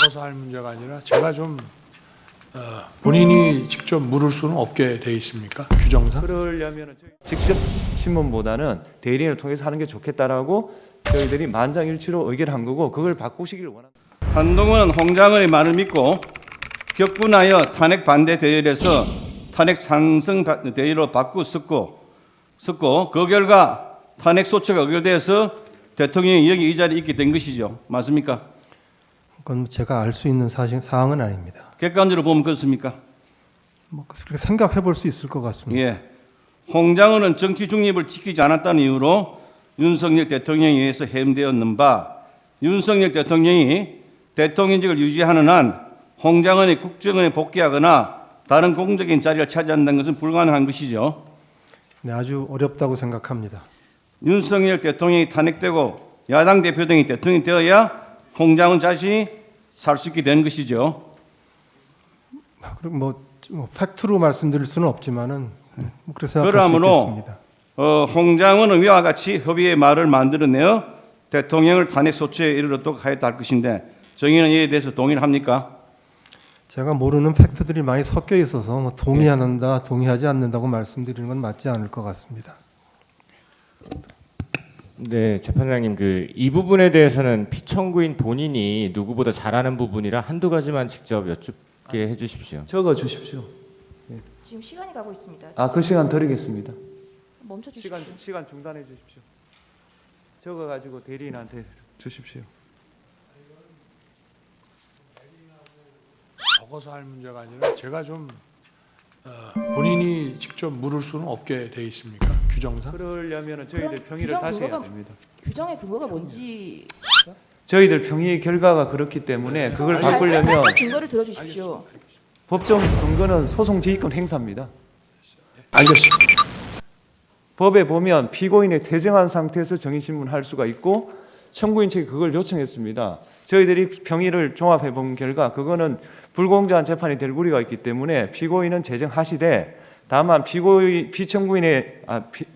적어서 할 문제가 아니라 제가 좀 본인이 직접 물을 수는 없게 돼 있습니까? 규정상? 그러려면 직접 신문보다는 대리인을 통해서 하는 게 좋겠다라고 저희들이 만장일치로 의결한 거고 그걸 바꾸시길 원합니다. 한동훈은 홍장은의 말을 믿고 격분하여 탄핵 반대 대열에서 탄핵 찬성 대열로 바꾸었고 그 결과 탄핵 소추가 의결돼서 대통령이 여기 이 자리에 있게 된 것이죠. 맞습니까? 그건 제가 알 수 있는 사항은 아닙니다. 객관적으로 보면 그렇습니까? 그렇게 생각해 볼 수 있을 것 같습니다. 예. 홍장은은 정치 중립을 지키지 않았다는 이유로 윤석열 대통령에 의해서 해임되었는 바 윤석열 대통령이 대통령직을 유지하는 한 홍장은이 국정원에 복귀하거나 다른 공적인 자리를 차지한다는 것은 불가능한 것이죠. 네, 아주 어렵다고 생각합니다. 윤석열 대통령이 탄핵되고 야당 대표 등이 대통령이 되어야 홍장은 자신이 살 수 있게 되는 것이죠. 그리고 뭐 팩트로 말씀드릴 수는 없지만은 그렇게 생각할 수 그러므로 있겠습니다. 홍장은은 위와 같이 협의의 말을 만들어내어 대통령을 탄핵 소추에 이르도록 하였다 할 것인데 정의는 이에 대해서 동의를 합니까? 제가 모르는 팩트들이 많이 섞여 있어서 뭐 동의한다, 동의하지 않는다고 말씀드리는 건 맞지 않을 것 같습니다. 네, 재판장님 이 부분에 대해서는 피청구인 본인이 누구보다 잘 아는 부분이라 한두 가지만 직접 여쭙게 해 주십시오. 적어 주십시오. 지금 시간이 가고 있습니다. 그 시간 드리겠습니다. 멈춰 주십시오. 시간 중단해 주십시오. 적어 가지고 대리인한테 주십시오. 적어서 할 문제가 아니라 제가 좀 본인이 직접 물을 수는 없게 돼 있습니까? 규정상? 그러려면 저희들 그럼 평의를 규정 다시 해야 근거가- 됩니다. 규정의 근거가 뭔지 저희들 평의 결과가 그렇기 때문에 그걸 바꾸려면 근거를 들어주십시오. 법정 근거는 소송 지휘권 행사입니다. 알겠습니다. 법에 보면 피고인이 퇴정한 상태에서 정인신문할 수가 있고 청구인 측이 그걸 요청했습니다. 저희들이 평의를 종합해 본 결과 그거는 불공정한 재판이 될 우려가 있기 때문에 피고인은 재정하시되 다만 피청구인의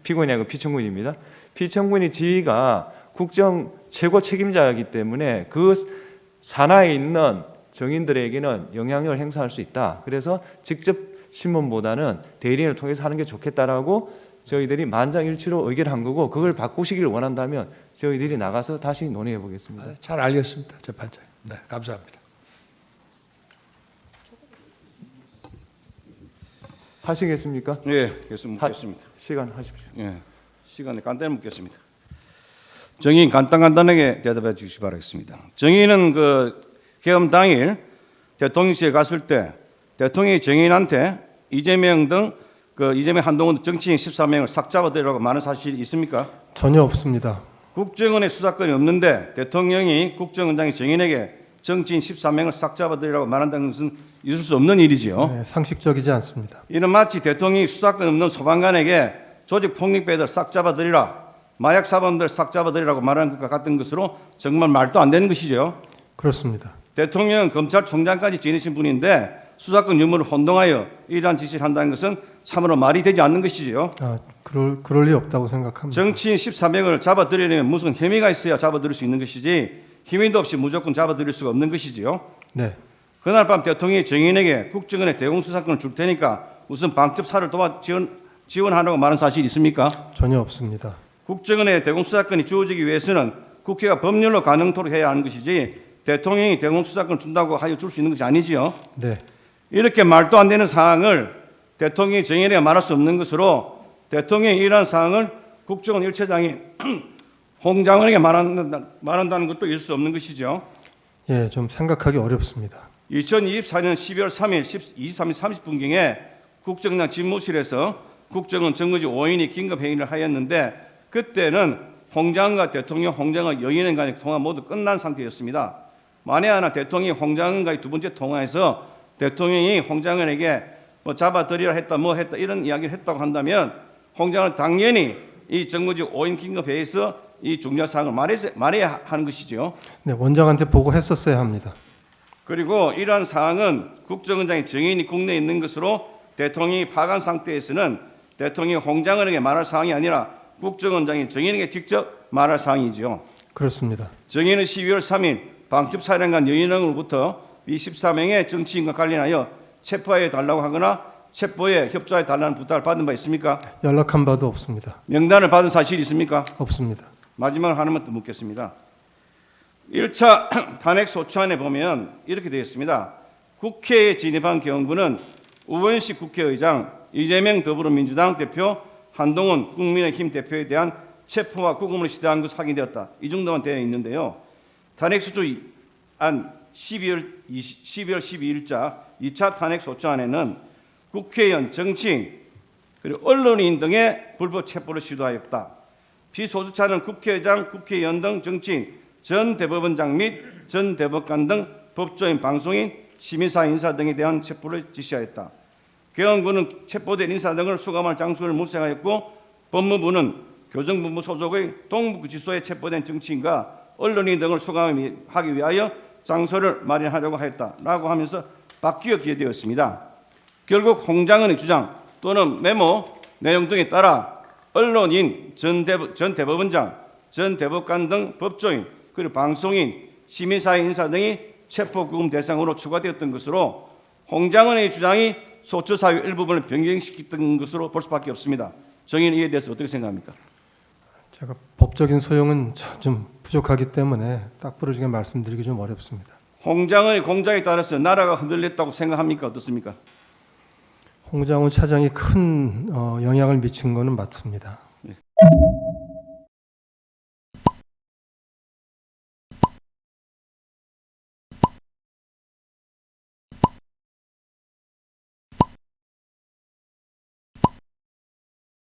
피고인이 아니고 피청구인입니다. 피청구인의 지위가 국정 최고 책임자이기 때문에 그 산하에 있는 정인들에게는 영향력을 행사할 수 있다. 그래서 직접 신문보다는 대리인을 통해서 하는 게 좋겠다라고 저희들이 만장일치로 의결한 거고 그걸 바꾸시길 원한다면 저희들이 나가서 다시 논의해 보겠습니다. 잘 알겠습니다, 재판장. 네, 감사합니다. 하시겠습니까? 예, 계속 묻겠습니다. 시간 하십시오. 예, 시간에 간단히 묻겠습니다. 정의인 간단하게 대답해 주시기 바라겠습니다. 정의는 계엄 당일 대통령실에 갔을 때 대통령이 정의인한테 이재명 등 이재명 한동훈 정치인 14명을 싹 잡아들이라고 말한 사실이 있습니까? 전혀 없습니다. 국정원에 수사권이 없는데 대통령이 국정원장이 정인에게 정치인 14명을 싹 잡아들이라고 말한다는 것은 있을 수 없는 일이지요. 네, 상식적이지 않습니다. 이는 마치 대통령이 수사권 없는 소방관에게 조직 폭력배들 싹 잡아들이라, 마약 사범들 싹 잡아들이라고 말하는 것과 같은 것으로 정말 말도 안 되는 것이죠. 그렇습니다. 대통령은 검찰총장까지 지내신 분인데 수사권 유무를 혼동하여 이러한 지시를 한다는 것은 참으로 말이 되지 않는 것이지요. 그럴 리 없다고 생각합니다. 정치인 14명을 잡아들이려면 무슨 혐의가 있어야 잡아들일 수 있는 것이지 혐의도 없이 무조건 잡아들일 수가 없는 것이지요. 네, 그날 밤 대통령이 정인에게 국정원에 대공수사권을 줄 테니까 우선 방첩사를 지원하라고 말한 사실이 있습니까? 전혀 없습니다. 국정원에 대공수사권이 주어지기 위해서는 국회가 법률로 가능토록 해야 하는 것이지 대통령이 대공수사권을 준다고 하여 줄 수 있는 것이 아니지요. 네, 이렇게 말도 안 되는 사항을 대통령이 정인에게 말할 수 없는 것으로 대통령이 이러한 사항을 국정원 1차장이 홍장원에게 말한다는 것도 있을 수 없는 것이죠. 예, 좀 생각하기 어렵습니다. 2024년 12월 3일 23시 30분경에 국정원장 집무실에서 국정원 정무직 5인이 긴급회의를 하였는데 그때는 홍장원과 대통령, 홍장원 여인의 간의 통화 모두 끝난 상태였습니다. 만에 하나 대통령이 홍장원과의 두 번째 통화에서 대통령이 홍장원에게 잡아들이라 했다 이런 이야기를 했다고 한다면 홍장원은 당연히 이 정무직 5인 긴급회의에서 이 중요한 사항을 말해야 하는 것이죠. 네, 원장한테 보고했었어야 합니다. 그리고 이러한 사항은 국정원장의 정인이 국내에 있는 것으로 대통령이 파간 상태에서는 대통령이 홍장원에게 말할 사항이 아니라 국정원장이 정인에게 직접 말할 사항이죠. 그렇습니다. 정인은 12월 3일 방첩사령관 여인영으로부터 이 14명의 정치인과 관련하여 체포해 달라고 하거나 체포에 협조해 달라는 부탁을 받은 바 있습니까? 연락한 바도 없습니다. 명단을 받은 사실이 있습니까? 없습니다. 마지막으로 하나만 더 묻겠습니다. 1차 탄핵 소추안에 보면 이렇게 되어 있습니다. 국회에 진입한 경우는 우원식 국회의장, 이재명 더불어민주당 대표, 한동훈 국민의힘 대표에 대한 체포와 구금을 시대한 것으로 확인되었다. 이 정도만 되어 있는데요. 탄핵 소추안 12월 12일자 2차 탄핵 소추안에는 국회의원, 정치인, 그리고 언론인 등의 불법 체포를 시도하였다. 피소추안은 국회의장, 국회의원 등 정치인, 전 대법원장 및 전 대법관 등 법조인, 방송인, 시민사 인사 등에 대한 체포를 지시하였다. 개헌부는 체포된 인사 등을 수감할 장소를 물색하였고 법무부는 교정본부 소속의 동부구치소에 체포된 정치인과 언론인 등을 수감하기 위하여 장소를 마련하려고 하였다라고 하면서 바뀌어 기재되었습니다. 결국 홍장은의 주장 또는 메모 내용 등에 따라 언론인, 전 대법원장, 전 대법관 등 법조인, 그리고 방송인, 시민사회 인사 등이 체포구금 대상으로 추가되었던 것으로 홍장은의 주장이 소추사유 일부분을 변경시켰던 것으로 볼 수밖에 없습니다. 정의는 이에 대해서 어떻게 생각합니까? 제가 법적인 소용은 좀 부족하기 때문에 딱 부러지게 말씀드리기 좀 어렵습니다. 홍장은의 공작에 따라서 나라가 흔들렸다고 생각합니까? 어떻습니까? 홍장훈 차장이 큰 영향을 미친 것은 맞습니다.